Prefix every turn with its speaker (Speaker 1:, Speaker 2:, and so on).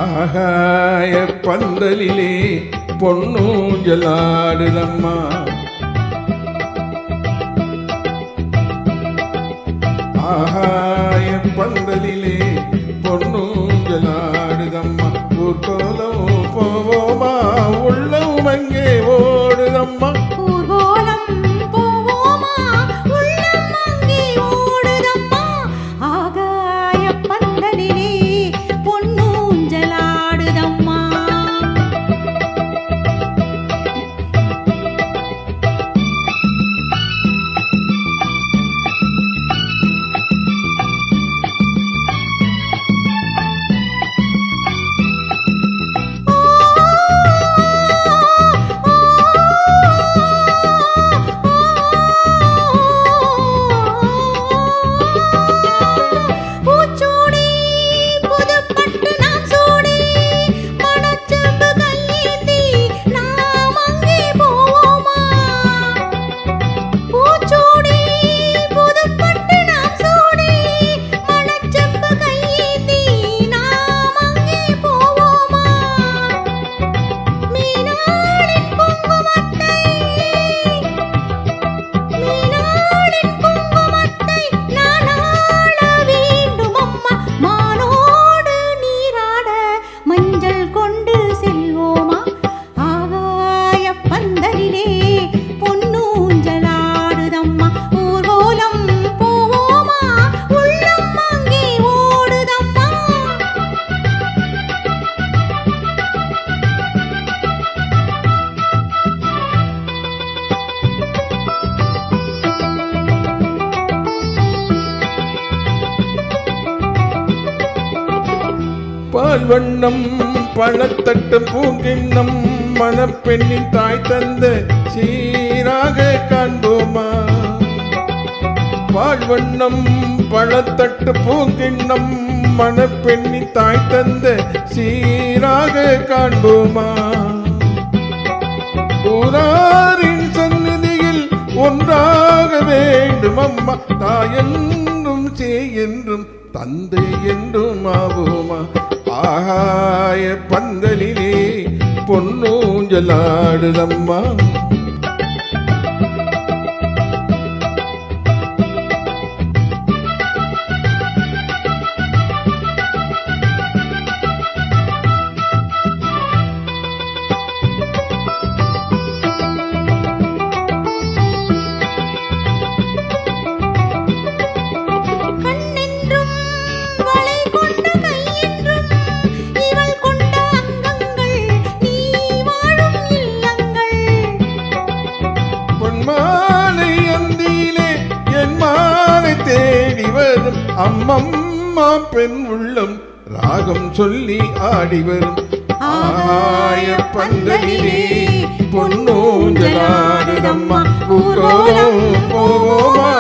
Speaker 1: ஆகாய பந்தலிலே பொன்னூஞ்சலாடுதம்மா. ஆகாய பந்தலிலே பொன்னூஞ்சலாடுதம்மா. ஊர்கோலம் போவோமா உள்ளம் அங்கே ஓடுதம்மா.
Speaker 2: ஊர்கோலம் போவோமா உள்ளம் அங்கே ஓடுதம்மா. ஆகாய பந்தலிலே பொன்னூஞ்சலாடுதம்மா.
Speaker 1: பால் வண்ணம் பழத்தட்டு பூங்கிண்ணம் மணப்பெண்ணின் தாய் தந்த சீராக காண்போமா. பால் வண்ணம் பழத்தட்டு பூங்கிண்ணம் மணப்பெண்ணின் தாய் தந்த சீராக காண்போமா. ஊராரின் சந்நிதியில் ஒன்றாக வேண்டும் அம்மா. தாயென்றும் என்றும் தந்தை என்றும் ஆவோமா. ஆகாய பந்தலிலே பொன்னூஞ்சலாடுதம்மா. அம்மம்மா பெண் உள்ளம் ராகம் சொல்லி ஆடி வரும். ஆகாய பந்தலிலே பொன்னூஞ்சலாடுதம்மா. ஊர்கோலம் போவோமா